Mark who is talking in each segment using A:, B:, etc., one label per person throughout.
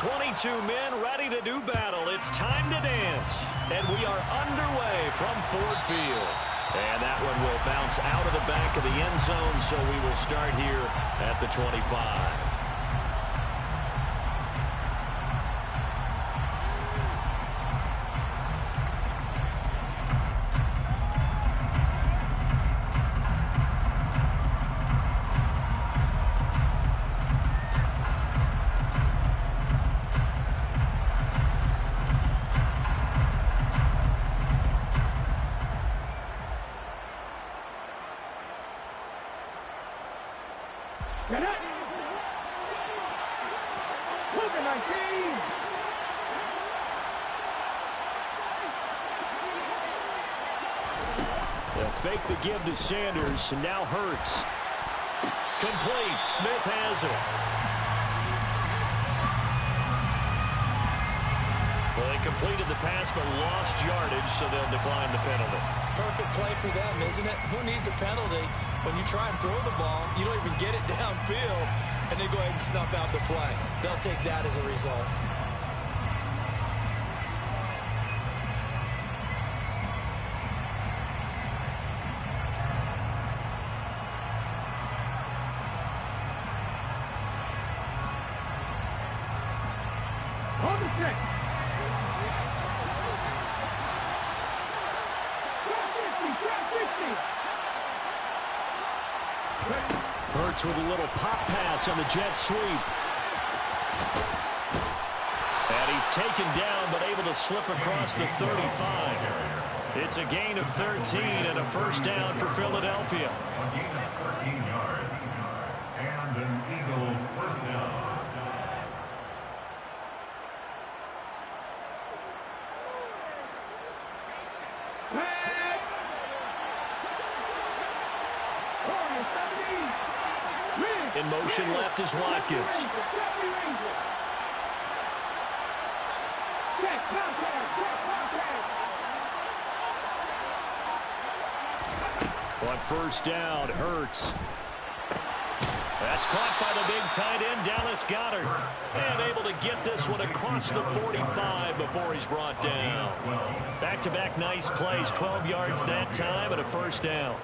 A: 22 men ready to do battle. It's time to dance. And we are underway from Ford Field. And that one will bounce out of the back of the end zone, so we will start here at the 25.
B: Fake the give to Sanders, and now Hurts.
A: Complete. Smith has it. Well, they completed the pass but lost yardage, so they'll decline the penalty.
C: Perfect play for them, isn't it? Who needs a penalty when you try and throw the ball, you don't even get it downfield, and they go ahead and snuff out the play. They'll take that as a result.
B: Hurts with a little pop pass on the jet sweep.
A: And he's taken down but able to slip across the 35. It's a gain of 13 and a first down for Philadelphia.
D: A gain of 13 yards and an Eagle first down.
A: In motion left is Watkins.
B: On first down, Hurts.
A: That's caught by the big tight end, Dallas Goedert. And able to get this one across the 45 before he's brought down. Back-to-back nice plays, 12 yards that time and a first down.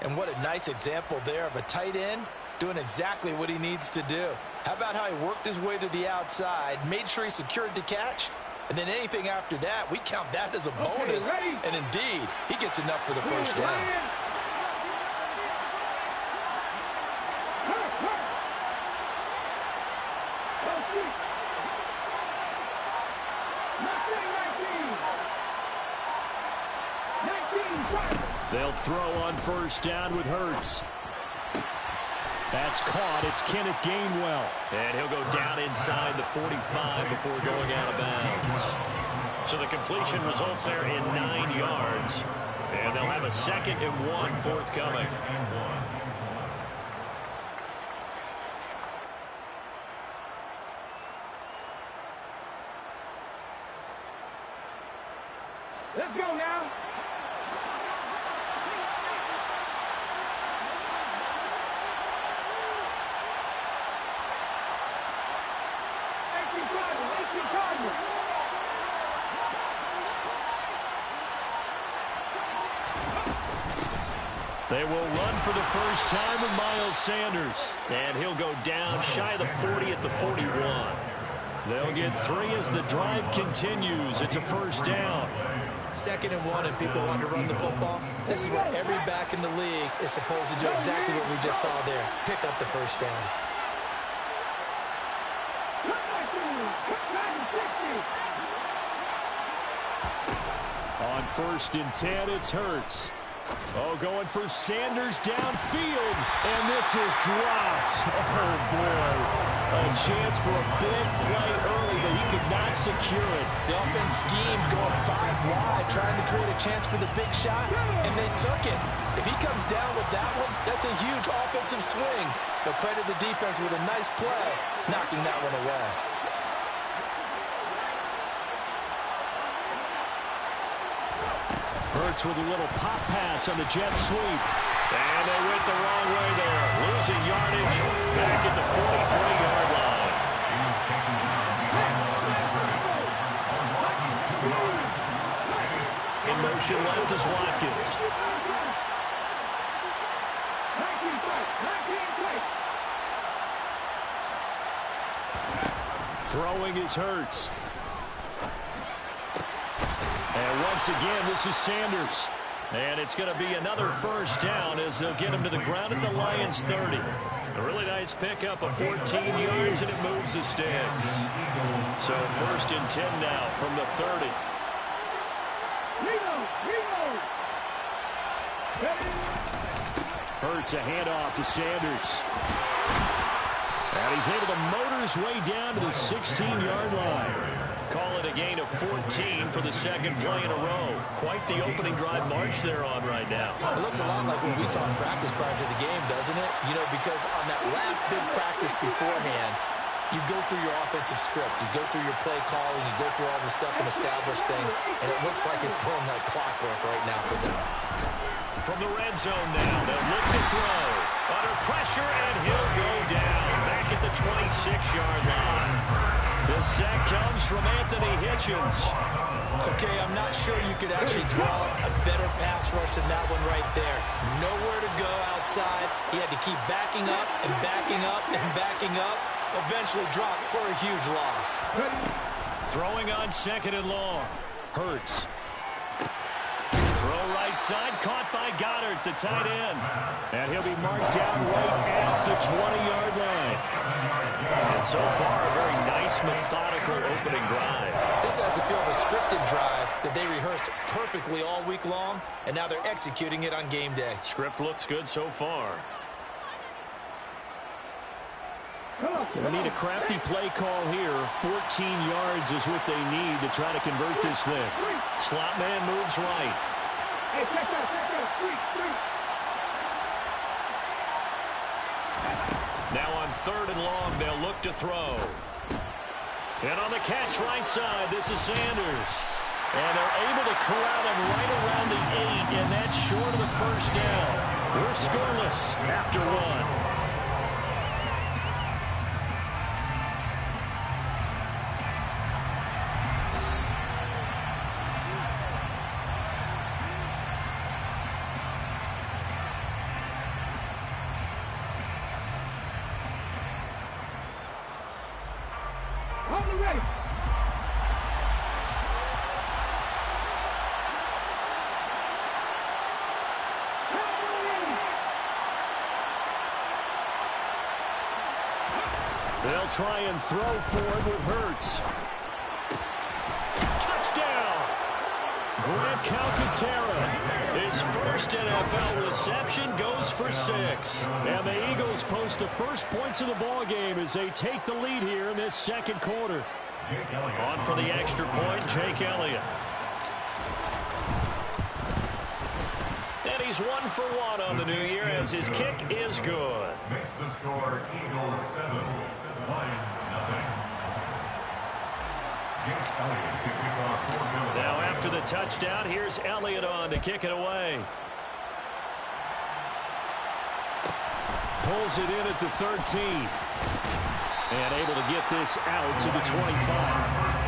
C: And what a nice example there of a tight end doing exactly what he needs to do. How about how he worked his way to the outside, made sure he secured the catch, and then anything after that, we count that as a bonus. And indeed, he gets enough for the first down.
B: They'll throw on first down with Hurts. That's caught. It's Kenneth Gainwell.
A: And he'll go down inside the 45 before going out of bounds. So the completion results there in 9 yards. And they'll have a 2nd and 1 forthcoming.
E: Let's go now.
A: They will run for the first time with Miles Sanders. And he'll go down shy of the 40 at the 41. They'll get 3 as the drive continues. It's a first down.
C: 2nd and 1 and people want to run the football. This is where every back in the league is supposed to do exactly what we just saw there. Pick up the first down.
B: On 1st and 10, it's Hurts. Oh, going for Sanders downfield. And this is dropped. Oh, boy. A chance for a big play early, but he could not secure it.
C: The offense schemed going 5 wide, trying to create a chance for the big shot, and they took it. If he comes down with that one, that's a huge offensive swing. But credit the defense with a nice play, knocking that one away.
B: Hurts with a little pop pass on the jet sweep.
A: And they went the wrong way there. Losing yardage back at the 43-yard line. In motion left is Watkins.
B: Throwing is Hurts. And once again, this is Sanders.
A: And it's going to be another first down as they'll get him to the ground at the Lions' 30. A really nice pickup of 14 yards, and it moves the sticks. So 1st and 10 now from the 30.
B: Hurts a handoff to Sanders. And he's able to motor his way down to the 16-yard line.
A: Call it a gain of 14 for the second play in a row. Quite the opening drive march they're on right now.
C: It looks a lot like what we saw in practice prior to the game, doesn't it? You know, because on that last big practice beforehand, you go through your offensive script. You go through your play calling. You go through all the stuff and establish things. And it looks like it's going like clockwork right now for them.
A: From the red zone now, they'll look to throw. Under pressure, and he'll go down. Back at the 26-yard line. The sack comes from Anthony Hitchens.
C: Okay, I'm not sure you could actually draw a better pass rush than that one right there. Nowhere to go outside. He had to keep backing up and backing up and backing up. Eventually dropped for a huge loss.
A: Throwing on 2nd and long. Hurts. Throw right side, caught by Goddard, the tight end.
B: And he'll be marked down right at the 20-yard line.
A: And so far, a very nice, methodical opening drive.
C: This has the feel of a scripted drive that they rehearsed perfectly all week long, and now they're executing it on game day.
A: Script looks good so far.
B: They need a crafty play call here. 14 yards is what they need to try to convert this thing.
A: Slot man moves right.
E: Hey, check that.
A: Now on 3rd and long, they'll look to throw. And on the catch right side, this is Sanders. And they're able to corral him right around the 8, and that's short of the first down. We're scoreless after 1.
E: Ready.
B: They'll try and throw for it with Hurts.
A: Touchdown!
B: Grant Calcaterra.
A: His first NFL reception goes for 6.
B: And the Eagles post the first points of the ball game as they take the lead here in this second quarter.
A: On for the extra point, Jake Elliott. And he's 1 for 1 on the new year as his kick is good.
D: Makes the score Eagles 7, Lions nothing. Jake Elliott to kick off for Bills.
A: Now after the touchdown, here's Elliott on to kick it away.
B: Pulls it in at the 13. And able to get this out to the 25.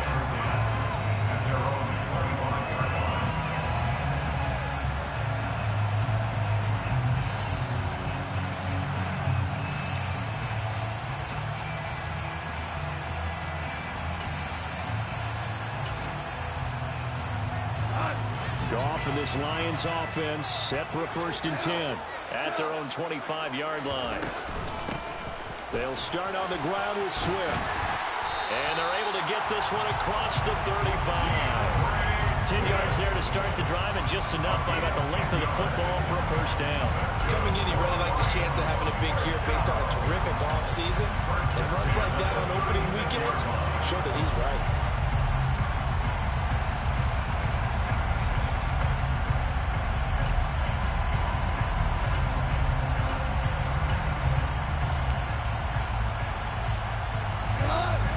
B: Goff and this Lions offense set for a 1st and 10.
A: At their own 25-yard line.
B: They'll start on the ground with Swift.
A: And they're able to get this one across the 35. 10 yards there to start the drive, and just enough by about the length of the football for a first down.
C: Coming in, he really likes his chance of having a big year based on a terrific offseason. And runs like that on opening weekend show that he's right.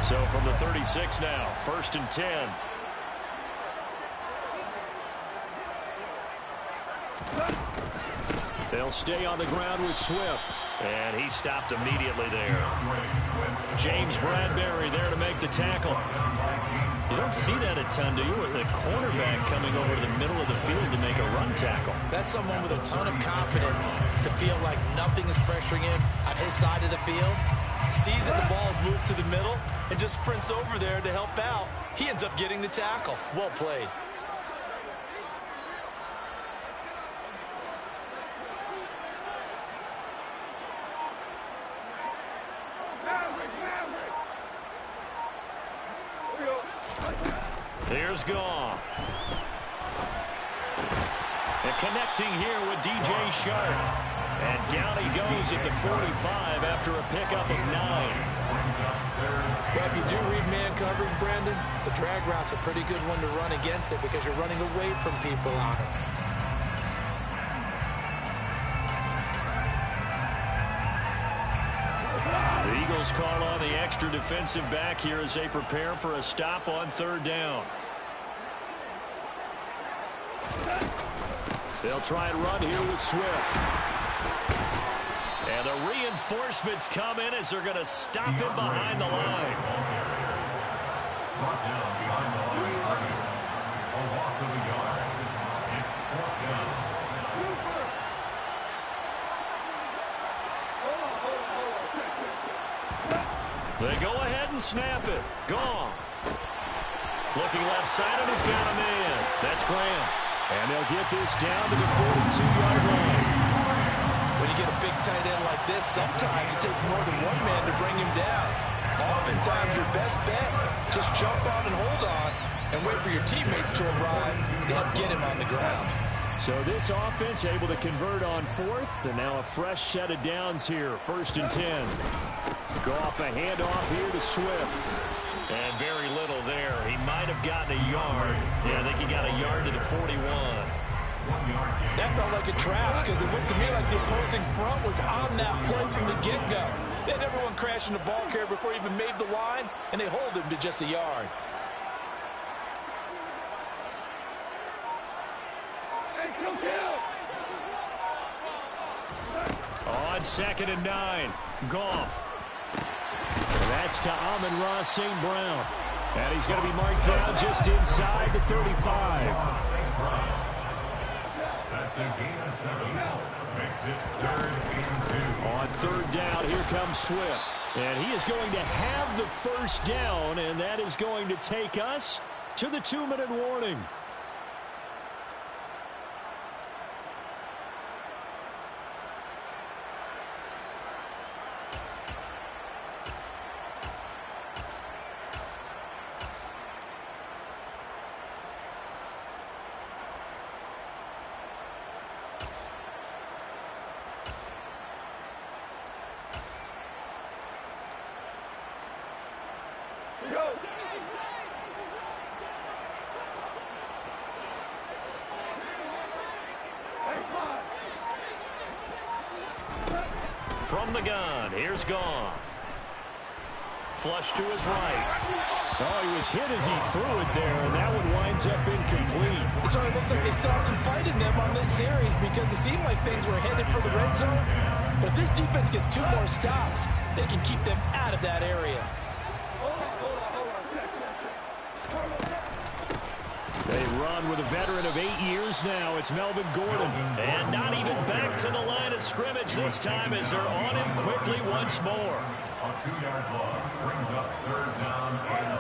A: So from the 36 now, 1st and 10.
B: They'll stay on the ground with Swift.
A: And he stopped immediately there. James Bradbury there to make the tackle. You don't see that a ton, do you? With a cornerback coming over to the middle of the field to make a run tackle.
C: That's someone with a ton of confidence to feel like nothing is pressuring him on his side of the field. Sees that the ball's moved to the middle and just sprints over there to help out. He ends up getting the tackle. Well played.
A: Here's Goff. And connecting here with DJ Shark. And down he goes at the 45 after a pickup of 9.
C: Well, if you do read man coverage, Brandon, the drag route's a pretty good one to run against it because you're running away from people on it.
A: The Eagles call on the extra defensive back here as they prepare for a stop on 3rd down. They'll try and run here with Swift. And the reinforcements come in as they're going to stop him behind the line.
D: Brought down behind the line of scrimmage. A loss of a yard. It's 4th down.
A: They go ahead and snap it. Goff. Looking left side, and he's got a man. That's Graham. And they'll get this down to the 42-yard line.
C: When you get a big tight end like this, sometimes it takes more than one man to bring him down. Oftentimes, your best bet, just jump on and hold on and wait for your teammates to arrive to help get him on the ground.
B: So this offense able to convert on 4th, and now a fresh set of downs here. 1st and 10. Goff a handoff here to Swift.
A: And very little there. He might have gotten a yard. Yeah, I think he got a yard to the 41.
C: That felt like a trap because it looked to me like the opposing front was on that play from the get-go. They had everyone crashing the ball carrier before he even made the line, and they hold him to just a yard.
A: On 2nd and 9, Goff.
B: That's to Amon-Ra St. Brown. And he's going to be marked down just inside the 35.
D: That's a gain of 7. Makes it 3rd and 2.
B: On 3rd down, here comes Swift. And he is going to have the 1st down, and that is going to take us to the 2-minute warning.
A: From the gun, here's Goff. Flush to his right.
B: Oh, he was hit as he threw it there, and that one winds up incomplete.
C: So it looks like they still have some fight in them on this series because it seemed like things were headed for the red zone. But if this defense gets 2 more stops, they can keep them out of that area.
B: They run with a veteran of 8 years now. It's Melvin Gordon.
A: And not even back to the line of scrimmage this time as they're on him quickly once more.
D: A 2-yard loss brings up 3rd down and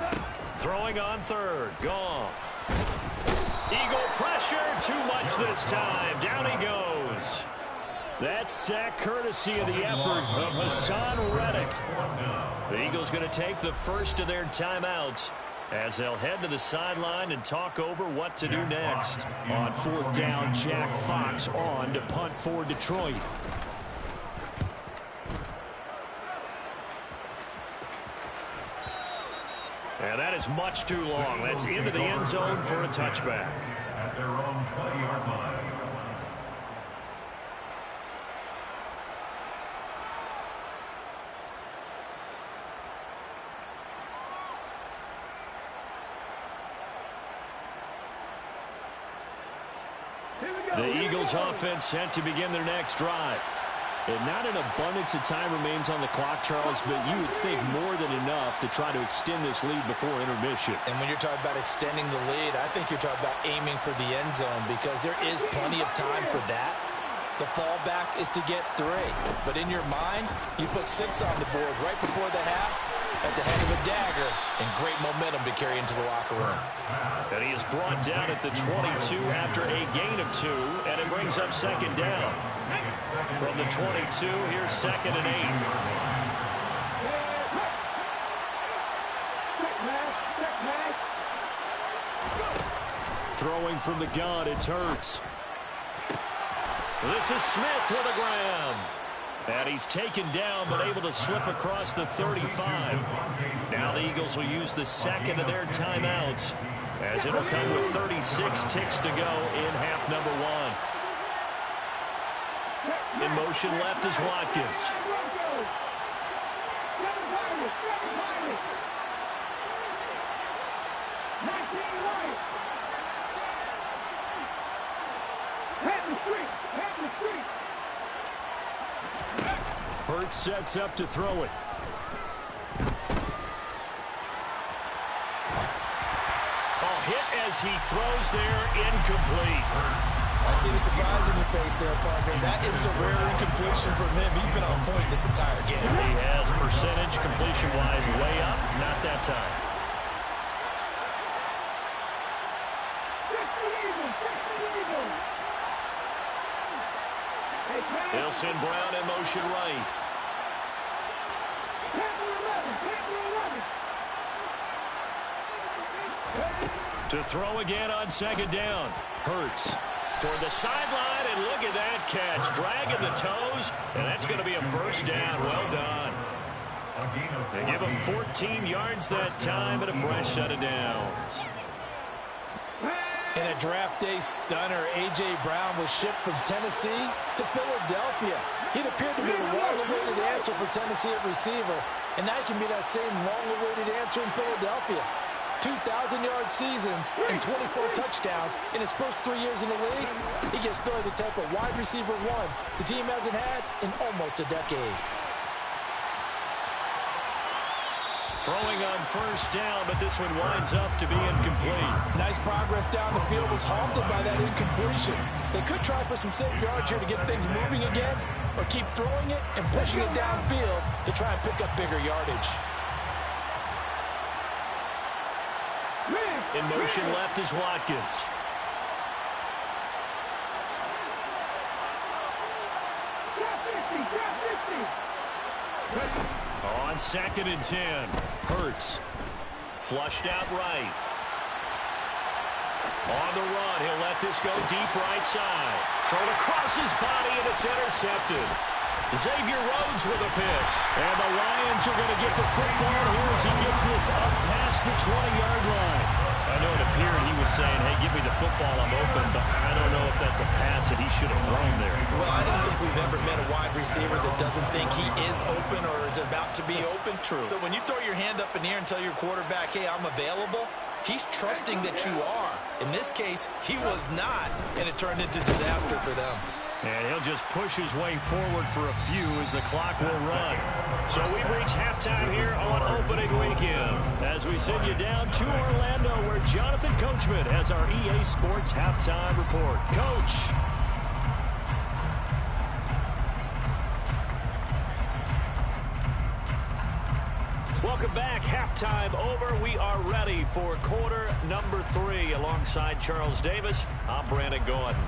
D: 12.
A: Throwing on 3rd, Goff. Eagle pressure, too much this time. Down he goes.
B: That sack courtesy of the effort of Hassan Reddick.
A: The Eagles going to take the first of their timeouts as they'll head to the sideline and talk over what to do next.
B: On 4th down, Jack Fox on to punt for Detroit.
A: And that is much too long. That's into the end zone for a touchback.
D: At their own 20-yard line.
A: The Eagles offense set to begin their next drive.
B: And not an abundance of time remains on the clock, Charles, but you would think more than enough to try to extend this lead before intermission.
C: And when you're talking about extending the lead, I think you're talking about aiming for the end zone because there is plenty of time for that. The fallback is to get 3. But in your mind, you put 6 on the board right before the half. That's a heck of a dagger and great momentum to carry into the locker room.
A: And he is brought down at the 22 after a gain of 2, and it brings up second down. From the 22, here's 2nd and 8.
B: Throwing from the gun, it's Hurts.
A: This is Smith with a grab. And he's taken down, but able to slip across the 35. Now the Eagles will use the second of their timeouts, as it'll come with 36 ticks to go in half number 1. In motion left is Watkins.
B: Hurts sets up to throw it.
A: Oh, hit as he throws there, incomplete.
C: I see the surprise in your face there, partner. That is a rare incompletion from him. He's been on point this entire game.
A: He has percentage completion-wise way up, not that time. They'll send Brown in motion right. To throw again on second down. Hurts toward the sideline, and look at that catch. Dragging the toes, and that's going to be a first down. Well done. They give him 14 yards that time and a fresh set of downs.
C: In a draft day stunner, A.J. Brown was shipped from Tennessee to Philadelphia. He'd appeared to be the long-awaited answer for Tennessee at receiver, and now he can be that same long-awaited answer in Philadelphia. 2,000-yard seasons and 24 touchdowns in his first 3 years in the league. He gives Philly the type of wide receiver 1 the team hasn't had in almost a decade.
A: Throwing on first down, but this one winds up to be incomplete.
C: Nice progress down the field was halted by that incompletion. They could try for some safe yards here to get things moving again, or keep throwing it and pushing it downfield to try and pick up bigger yardage.
A: In motion left is Watkins. On 2nd and 10. Hurts. Flushed out right. On the run, he'll let this go deep right side. Thrown across his body, and it's intercepted. Xavier Rhodes with a pick.
B: And the Lions are going to get the football here as he gets this up past the 20-yard line.
A: I know it appeared he was saying, hey, give me the football, I'm open, but I don't know if that's a pass that he should have thrown there.
C: Well, I don't think we've ever met a wide receiver that doesn't think he is open or is about to be open.
A: True.
C: So when you throw your hand up in the air and tell your quarterback, hey, I'm available, he's trusting that you are. In this case, he was not, and it turned into disaster for them.
A: And he'll just push his way forward for a few as the clock will run. So we've reached halftime here on opening weekend as we send you down to Orlando where Jonathan Coachman has our EA Sports halftime report. Coach. Welcome back. Halftime over. We are ready for quarter number 3 alongside Charles Davis. I'm Brandon Gordon.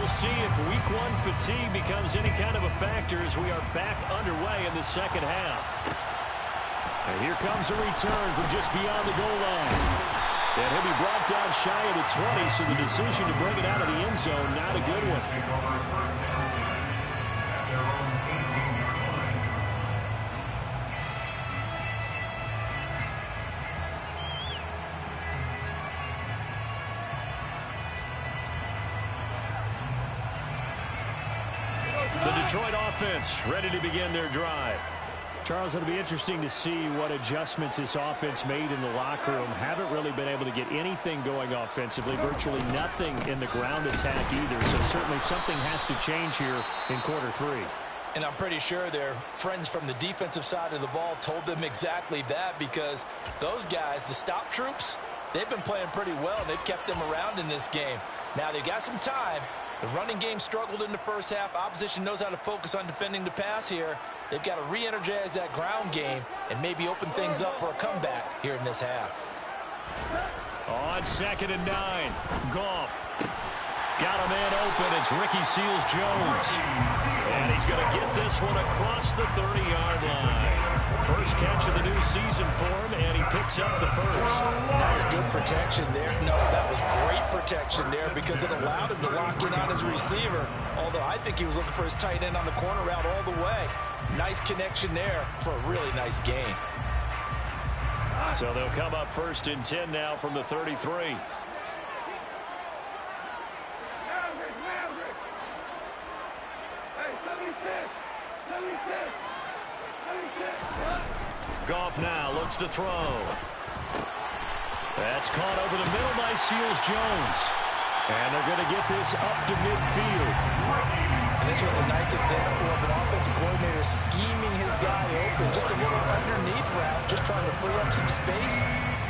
A: See if week 1 fatigue becomes any kind of a factor as we are back underway in the second half.
B: And here comes a return from just beyond the goal line. And he'll be brought down shy of the 20, so the decision to bring it out of the end zone, not a good one.
A: Detroit offense ready to begin their drive.
B: Charles, it'll be interesting to see what adjustments this offense made in the locker room. Haven't really been able to get anything going offensively, virtually nothing in the ground attack either. So certainly something has to change here in quarter three.
C: And I'm pretty sure their friends from the defensive side of the ball told them exactly that, because those guys, the stop troops, they've been playing pretty well. They've kept them around in this game. Now they've got some time. The running game struggled in the first half. Opposition knows how to focus on defending the pass here. They've got to re-energize that ground game and maybe open things up for a comeback here in this half.
A: On 2nd and 9, Goff. Got a man open. It's Ricky Seals-Jones. And he's going to get this one across the 30-yard line. First catch of the new season for him, and he picks up the first.
C: That was good protection there. No, that was great protection there because it allowed him to lock in on his receiver. Although I think he was looking for his tight end on the corner route all the way. Nice connection there for a really nice gain.
A: So they'll come up 1st and 10 now from the 33. Goff now looks to throw. That's caught over the middle by Seals-Jones. And they're going to get this up to midfield.
C: And this was a nice example of an offensive coordinator scheming his guy open. Just a little underneath route, just trying to free up some space.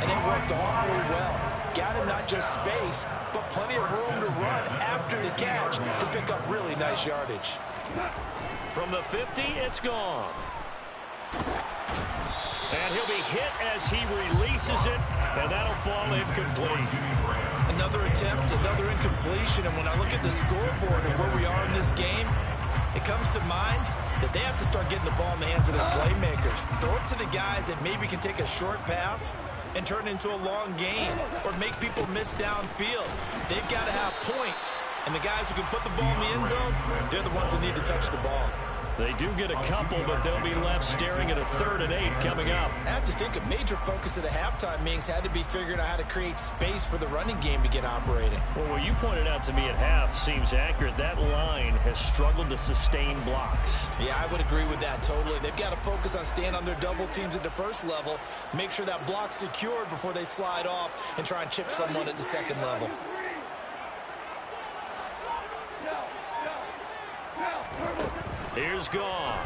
C: And it worked awfully well. Got him not just space, but plenty of room to run after the catch to pick up really nice yardage.
A: From the 50, it's gone. And he'll be hit as he releases it, and that'll fall incomplete.
C: Another attempt, another incompletion, and when I look at the scoreboard and where we are in this game, it comes to mind that they have to start getting the ball in the hands of their playmakers. Throw it to the guys that maybe can take a short pass and turn it into a long gain or make people miss downfield. They've got to have points, and the guys who can put the ball in the end zone, they're the ones that need to touch the ball.
A: They do get a couple, but they'll be left staring at a 3rd and 8 coming up.
C: I have to think a major focus of the halftime meetings had to be figuring out how to create space for the running game to get operating.
A: Well, what you pointed out to me at half seems accurate. That line has struggled to sustain blocks.
C: Yeah, I would agree with that totally. They've got to focus on staying on their double teams at the first level, make sure that block's secured before they slide off and try and chip someone at the second level.
A: Here's Goff.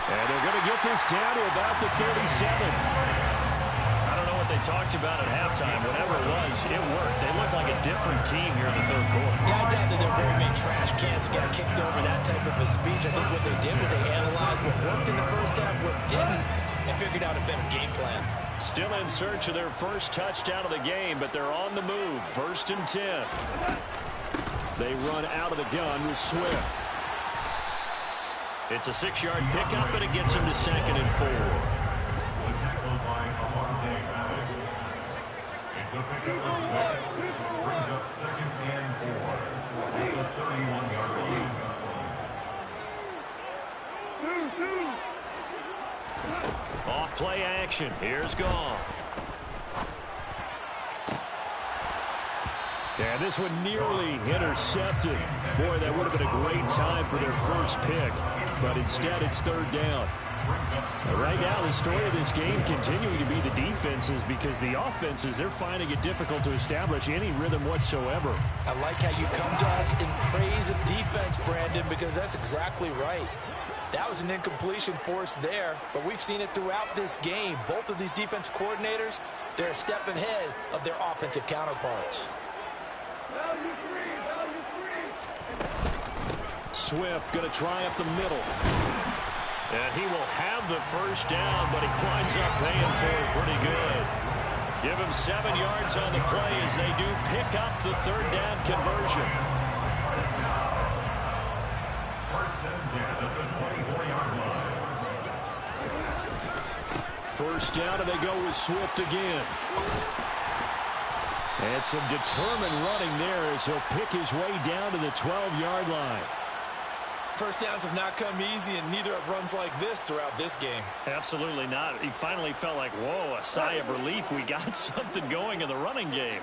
A: And they're going to get this down to about the 37. I don't know what they talked about at halftime. Whatever it was, it worked. They looked like a different team here in the 3rd quarter.
C: Yeah, I doubt that they're very many trash cans that got kicked over that type of a speech. I think what they did was they analyzed what worked in the first half, what didn't, and figured out a better game plan.
A: Still in search of their first touchdown of the game, but they're on the move. 1st and 10. They run out of the gun with Swift. It's a 6-yard pickup, and it gets him to 2nd and 4.
D: Tackled by Avonte Maddox. It's a pickup of 6. Brings up 2nd and 4. At the 31-yard line.
A: Off play action. Here's Goff. And this one nearly intercepted. Boy, that would have been a great time for their first pick. But instead, it's 3rd down. Right now, the story of this game continuing to be the defenses, because the offenses, they're finding it difficult to establish any rhythm whatsoever.
C: I like how you come to us in praise of defense, Brandon, because that's exactly right. That was an incompletion force there, but we've seen it throughout this game. Both of these defense coordinators, they're a step ahead of their offensive counterparts.
A: Swift going to try up the middle. And he will have the first down, but he winds up paying for it pretty good. Give him 7 yards on the play as they do pick up the 3rd down conversion.
D: First and 10 at the 24-yard line.
A: First down, and they go with Swift again. And some determined running there as he'll pick his way down to the 12-yard line.
C: First downs have not come easy, and neither have runs like this throughout this game.
A: Absolutely not. He finally felt like, whoa, a sigh of relief. We got something going in the running game.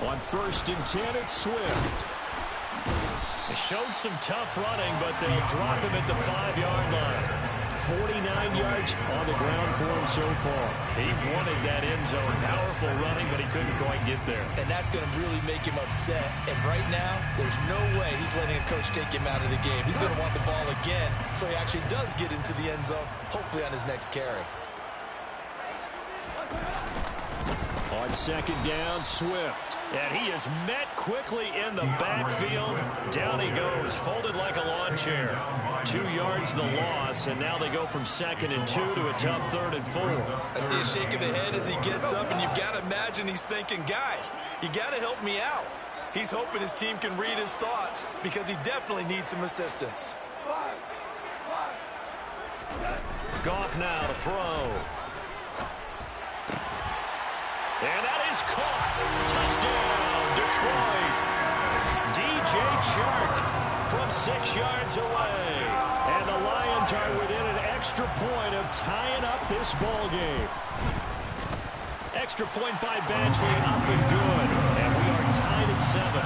B: On 1st and 10, it's Swift.
A: They showed some tough running, but they'll drop him at the 5-yard line.
B: 49 yards on the ground for him so far.
A: He wanted that end zone. Powerful running, but he couldn't quite get there.
C: And that's going to really make him upset. And right now, there's no way he's letting a coach take him out of the game. He's going to want the ball again, so he actually does get into the end zone, hopefully on his next carry.
B: On 2nd down, Swift.
A: And he is met quickly in the backfield. Down he goes, folded like a lawn chair. 2 yards the loss, and now they go from 2nd and 2 to a tough 3rd and 4.
C: I see a shake of the head as he gets up, and you've got to imagine he's thinking, guys, you got to help me out. He's hoping his team can read his thoughts because he definitely needs some assistance.
A: Goff now to throw. And that is caught. Touchdown, Detroit. DJ Chark from 6 yards away. And the Lions are within an extra point of tying up this ball game. Extra point by Badgley, up and good. And we are tied at 7.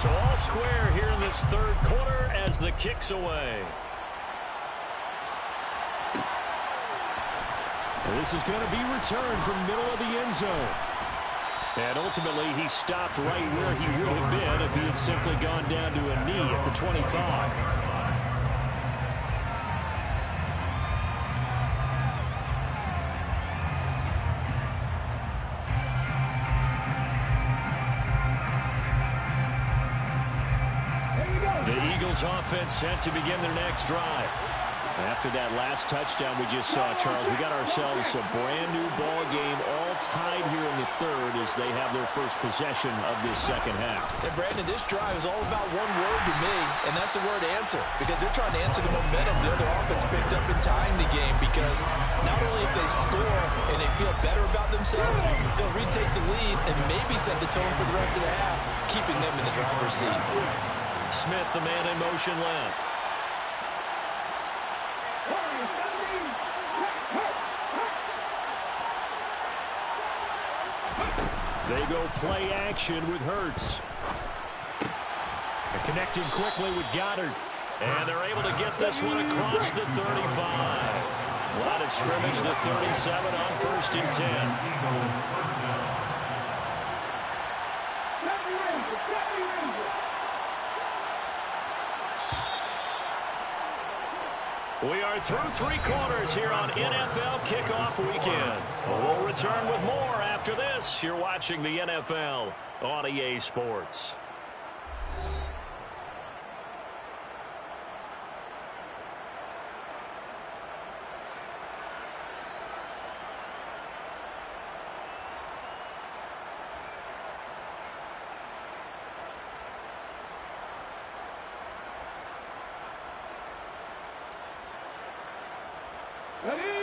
A: So all square here in this 3rd quarter as the kick's away.
B: This is going to be returned from middle of the end zone. And ultimately, he stopped right where he would have been if he had simply gone down to a knee at the 25.
A: Offense set to begin their next drive.
B: After that last touchdown we just saw, Charles, we got ourselves a brand new ball game, all tied here in the 3rd as they have their first possession of this 2nd half.
C: And Brandon, this drive is all about one word to me, and that's the word answer, because they're trying to answer the momentum the other offense picked up in tying the game, because not only if they score and they feel better about themselves, they'll retake the lead and maybe set the tone for the rest of the half, keeping them in the driver's seat.
A: Smith, the man in motion left.
B: They go play action with Hurts.
A: They're connecting quickly with Goddard. And they're able to get this one across the 35. Line of scrimmage, the 37 on 1st and 10. We are through 3 quarters here on NFL Kickoff Weekend. We'll return with more after this. You're watching the NFL on EA Sports.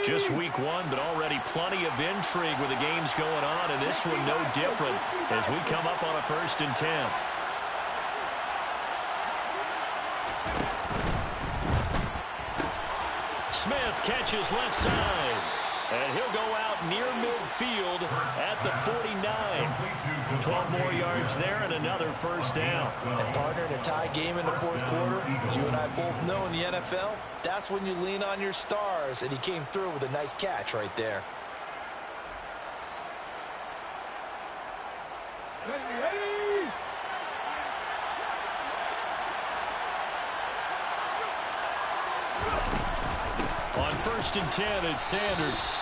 A: Just week 1, but already plenty of intrigue with the games going on, and this one no different as we come up on a 1st and 10. Smith catches left side, and he'll go out near midfield at the 49. 12 more yards there and another 1st down.
C: And partner, in a tie game in the 4th quarter, you and I both know in the NFL, that's when you lean on your stars, and he came through with a nice catch right there.
A: On 1st and 10, it's Sanders.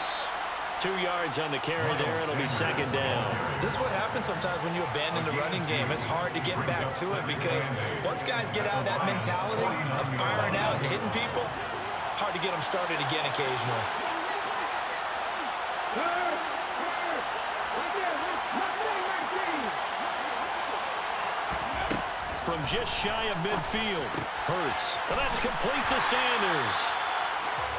A: 2 yards on the carry there. It'll be 2nd down.
C: This is what happens sometimes when you abandon the running game. It's hard to get back to it because once guys get out of that mentality of firing out and hitting people, hard to get them started again occasionally.
A: From just shy of midfield, Hurts. And that's complete to Sanders.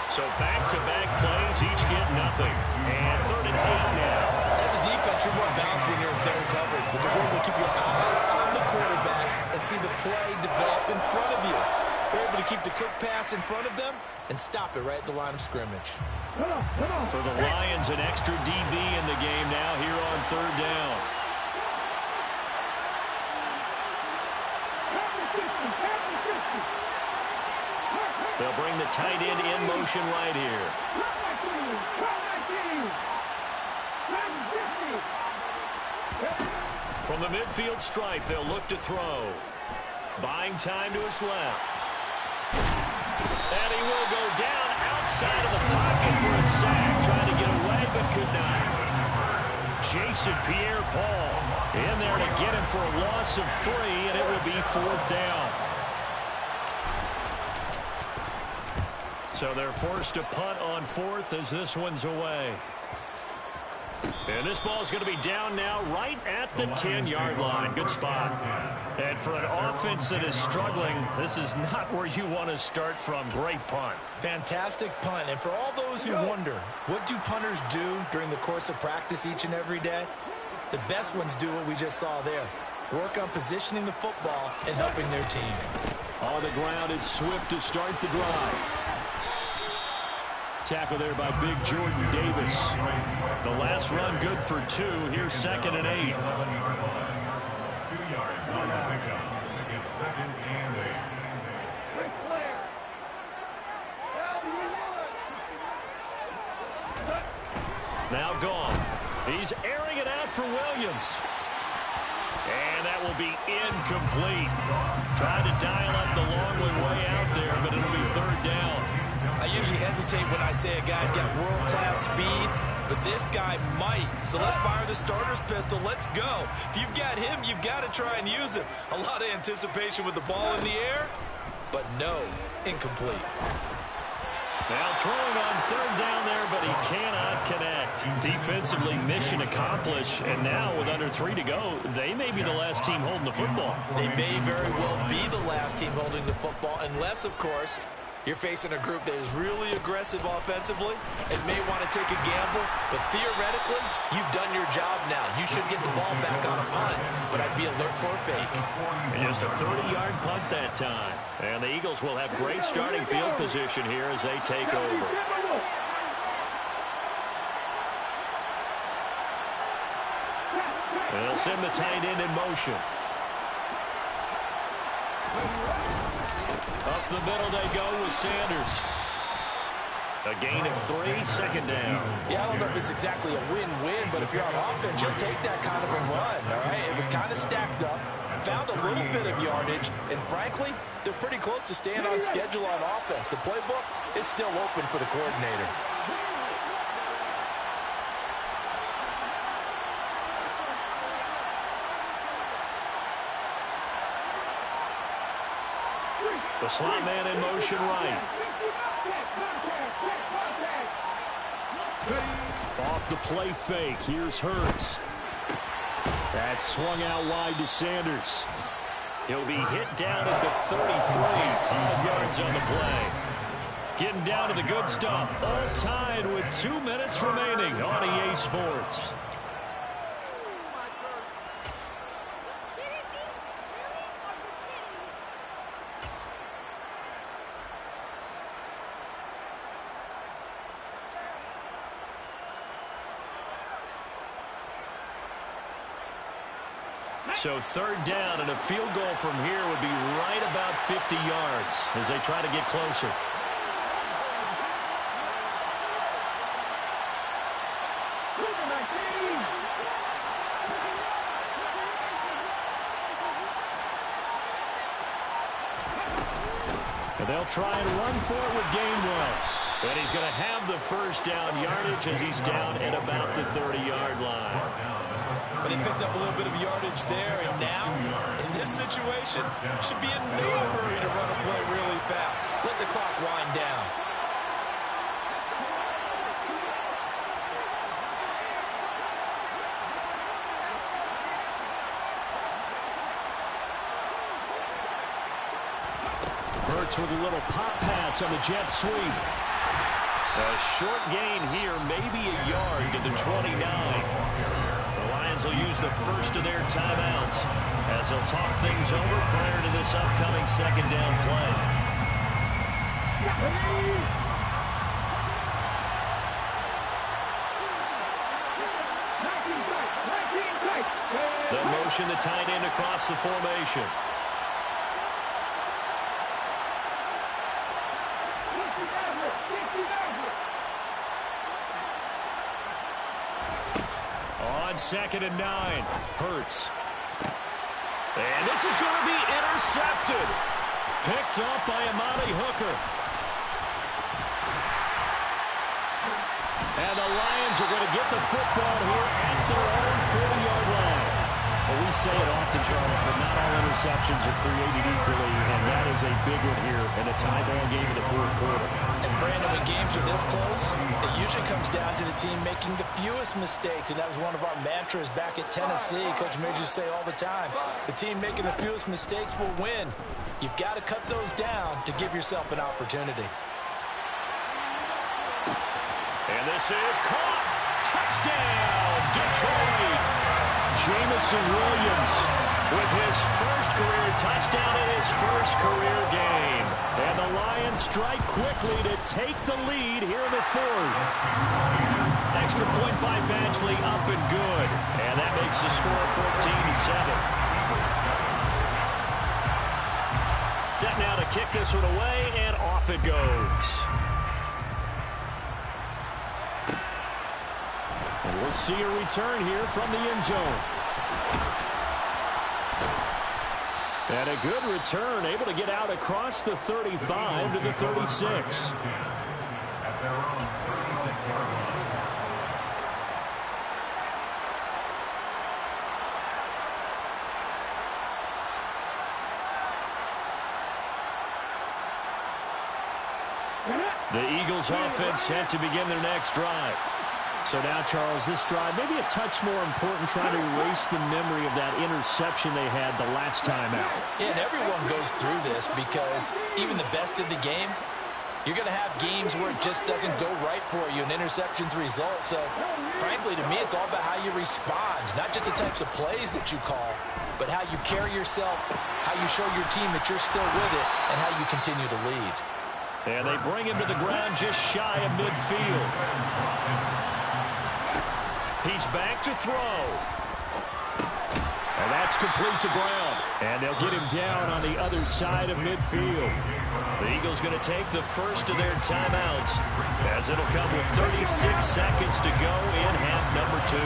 A: So back-to-back plays, each get nothing. And 3rd and 8 now.
C: As a defense, you're more balanced when you're in zone coverage because you're able to keep your eyes on the quarterback and see the play develop in front of you. You're able to keep the quick pass in front of them and stop it right at the line of scrimmage.
A: For the Lions, an extra DB in the game now here on 3rd down. They'll bring the tight end in motion right here. From the midfield stripe, they'll look to throw. Buying time to his left. And he will go down outside of the pocket for a sack. Trying to get away, but could not. Jason Pierre-Paul in there to get him for a loss of 3, and it will be 4th down. So they're forced to punt on 4th as this one's away. And this ball's going to be down now right at the 10-yard line. Good spot. And for an offense that is struggling, this is not where you want to start from. Great punt.
C: Fantastic punt. And for all those who wonder, what do punters do during the course of practice each and every day? The best ones do what we just saw there. Work on positioning the football and helping their team.
B: On the ground, it's Swift to start the drive. Tackle there by Big Jordan Davis.
A: The last run good for 2. Here's 2nd and 8.
D: 2 yards on the pickup. It's 2nd and 8.
A: Now gone. He's airing it out for Williams. And that will be incomplete. Tried to dial up the long way out there, but it'll be 3rd down.
C: I usually hesitate when I say a guy's got world-class speed, but this guy might. So let's fire the starter's pistol. Let's go. If you've got him, you've got to try and use him. A lot of anticipation with the ball in the air, but no, incomplete.
A: Now throwing on 3rd down there, but he cannot connect. Defensively, mission accomplished. And now with under 3 to go, they may be the last team holding the football.
C: They may very well be the last team holding the football, unless, of course, you're facing a group that is really aggressive offensively and may want to take a gamble, but theoretically, you've done your job now. You should get the ball back on a punt, but I'd be alert for a fake.
A: And just a 30-yard punt that time. And the Eagles will have great starting field position here as they take over. They'll send the tight end in motion. Up the middle they go with Sanders. A gain of 3, 2nd down.
C: Yeah, I don't know if it's exactly a win-win, but if you're on offense, you'll take that kind of a run, all right? It was kind of stacked up, found a little bit of yardage, and frankly, they're pretty close to staying on schedule on offense. The playbook is still open for the coordinator.
A: The slot man in motion right.
B: Off the play fake. Here's Hurts. That's swung out wide to Sanders.
A: He'll be hit down at the 33. 5 yards on the play. Getting down to the good stuff. All tied with 2 minutes remaining on EA Sports. So 3rd down, and a field goal from here would be right about 50 yards as they try to get closer. And they'll try and run for it with Gainwell. And he's going to have the 1st down yardage as he's down at about the 30-yard line.
C: But he picked up a little bit of yardage there, and now, in this situation, should be in no hurry to run a play really fast. Let the clock wind down.
B: Hurts with a little pop pass on the jet sweep.
A: A short gain here, maybe a yard to the 29. The Lions will use the first of their timeouts as they'll talk things over prior to this upcoming second down play. The motion, the tight end across the formation. On 2nd and 9, Hurts. And this is going to be intercepted. Picked up by Amani Hooker. And the Lions are going to get the football here at their own 40-yard line.
B: Well, we say it often, Charles, but not all interceptions are created equally, and that is a big one here in a tie ball game in the fourth quarter.
C: And Brandon, when games are this close, it usually comes down to the team making the fewest mistakes, and that was one of our mantras back at Tennessee. Coach Midge used to say all the time, the team making the fewest mistakes will win. You've got to cut those down to give yourself an opportunity.
A: And this is caught. Touchdown, Detroit.
B: Jameson Williams
A: with his first career touchdown in his first career game. And the Lions strike quickly to take the lead here in the fourth. Extra point by Badgley, up and good. And that makes the score 14-7. Set now to kick this one away, and off it goes.
B: And we'll see a return here from the end zone. And a good return, able to get out across the 35 to the 36.
D: At their own 36-yard line.
A: The Eagles offense set to begin their next drive.
B: So now, Charles, this drive maybe a touch more important, trying to erase the memory of that interception they had the last time out.
C: Yeah, and everyone goes through this because even the best of the game, you're going to have games where it just doesn't go right for you, and interceptions result. So, frankly, to me, it's all about how you respond, not just the types of plays that you call, but how you carry yourself, how you show your team that you're still with it, and how you continue to lead.
A: And they bring him to the ground just shy of midfield. He's back to throw.
B: And that's complete to Brown. And they'll get him down on the other side of midfield.
A: The Eagles going to take the first of their timeouts as it'll come with 36 seconds to go in half number 2.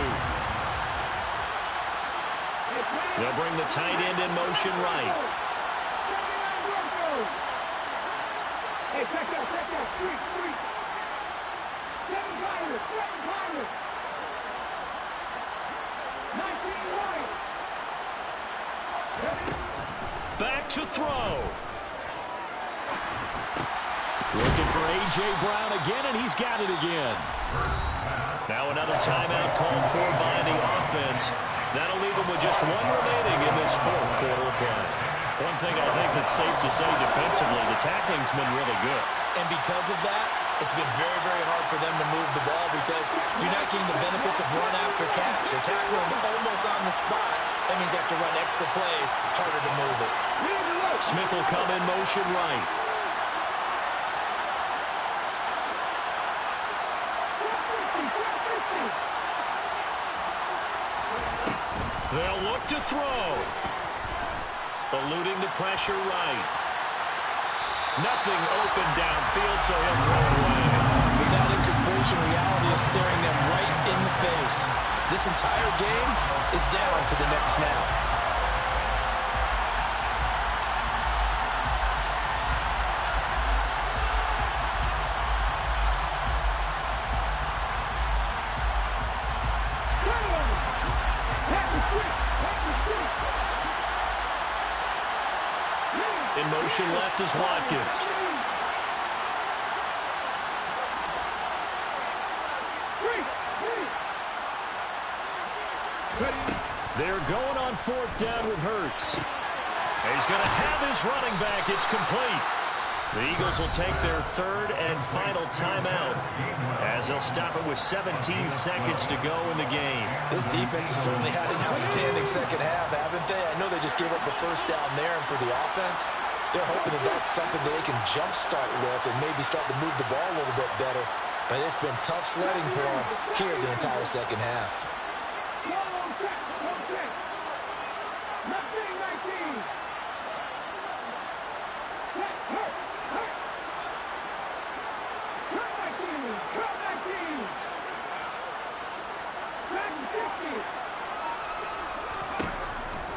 A: They'll bring the tight end in motion right.
E: Hey, check out, street. 7 climbers. 19 right.
A: Back to throw.
B: Looking for A.J. Brown again, and he's got it again.
A: Now another timeout called for by the offense. That'll leave them with just one remaining in this fourth quarter of play. One thing I think that's safe to say defensively, the tackling's been really good.
C: And because of that, it's been very, very hard for them to move the ball because you're not getting the benefits of run after catch. They're tackling them almost on the spot. That means they have to run extra plays, harder to move it.
A: Smith will come in motion right. They'll look to throw. Eluding the pressure right. Nothing open downfield, so he'll throw it away.
C: With that incompletion, reality is staring them right in the face. This entire game is down to the next snap.
A: In motion left is Watkins. They're going on fourth down with Hurts. He's going to have his running back. It's complete. The Eagles will take their third and final timeout as they'll stop it with 17 seconds to go in the game.
C: This defense has certainly had an outstanding second half, haven't they? I know they just gave up the first down there, and for the offense, they're hoping that that's something that they can jumpstart with and maybe start to move the ball a little bit better. But it's been tough sledding for them here the entire second half.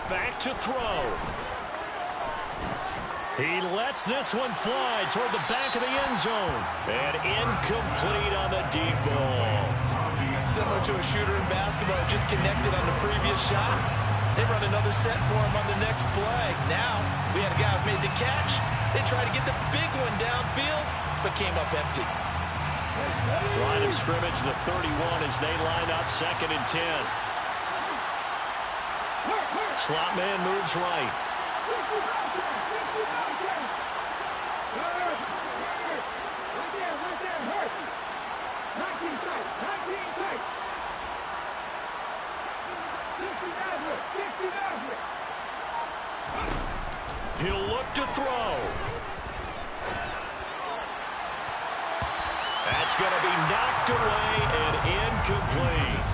A: Back to throw. He lets this one fly toward the back of the end zone. And incomplete on the deep ball.
C: Similar to a shooter in basketball, just connected on the previous shot. They run another set for him on the next play. Now, we had a guy who made the catch. They tried to get the big one downfield, but came up empty.
A: Line of scrimmage, the 31 as they line up 2nd and 10. Slot man moves right. He'll look to throw. That's going to be knocked away and incomplete.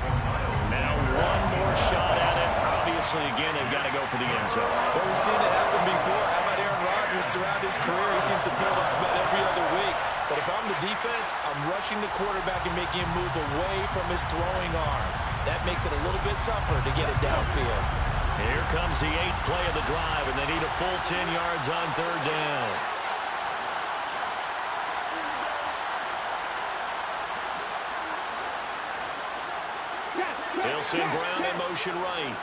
A: Now one more shot at it. Obviously, again, they've got to go for the end zone.
C: Well, we've seen it happen before. How about Aaron Rodgers throughout his career? He seems to pull it off about every other week. But if I'm the defense, I'm rushing the quarterback and making him move away from his throwing arm. That makes it a little bit tougher to get it downfield.
A: Here comes the 8th play of the drive, and they need a full 10 yards on 3rd down. They'll send Brown in motion right.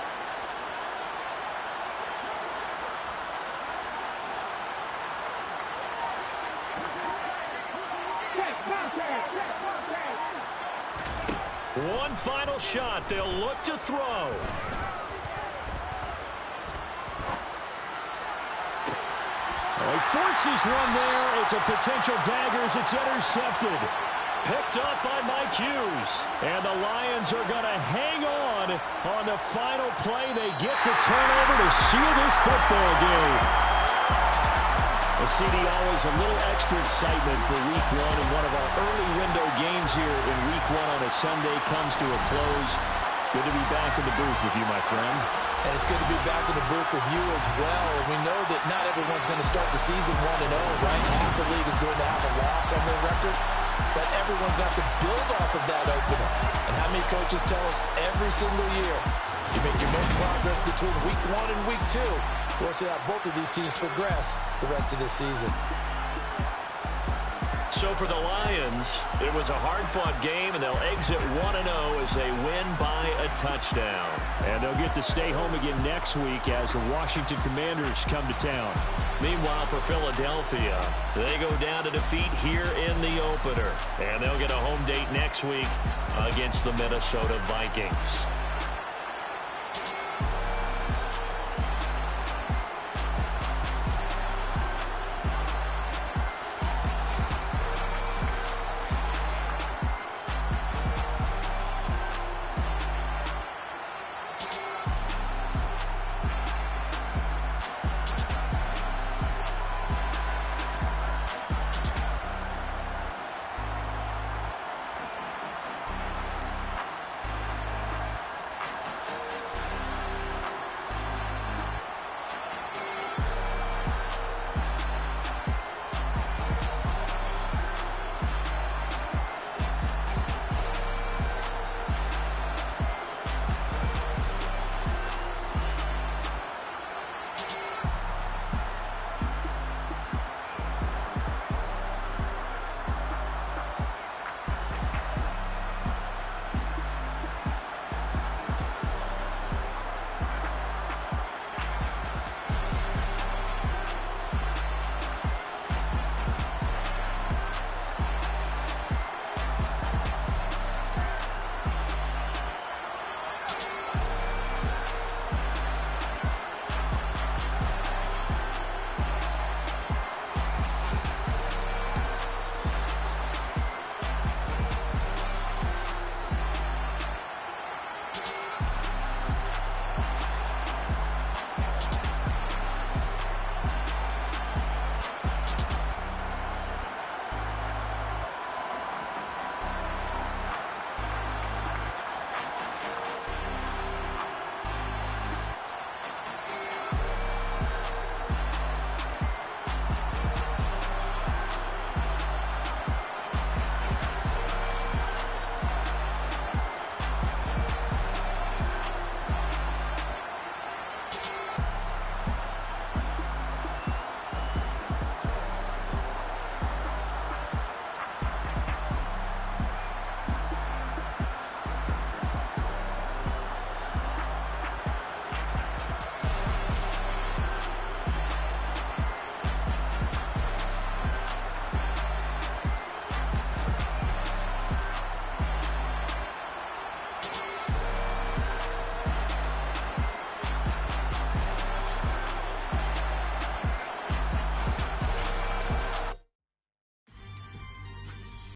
A: One final shot. They'll look to throw.
B: He forces one there. It's a potential dagger as it's intercepted.
A: Picked up by Mike Hughes.
B: And the Lions are going to hang on the final play. They get the turnover to seal this football game. The CD always a little extra excitement for Week 1, and one of our early window games here in Week 1 on a Sunday comes to a close. Good to be back in the booth with you, my friend.
C: And it's good to be back in the booth with you as well. And we know that not everyone's going to start the season 1-0, right? Half the league is going to have a loss on their record. But everyone's got to build off of that opener. And how many coaches tell us every single year, you make your most progress between Week 1 and Week 2. We'll see how both of these teams progress the rest of this season.
A: So for the Lions, it was a hard-fought game, and they'll exit 1-0 as they win by a touchdown.
B: And they'll get to stay home again next week as the Washington Commanders come to town.
A: Meanwhile, for Philadelphia, they go down to defeat here in the opener. And they'll get a home date next week against the Minnesota Vikings.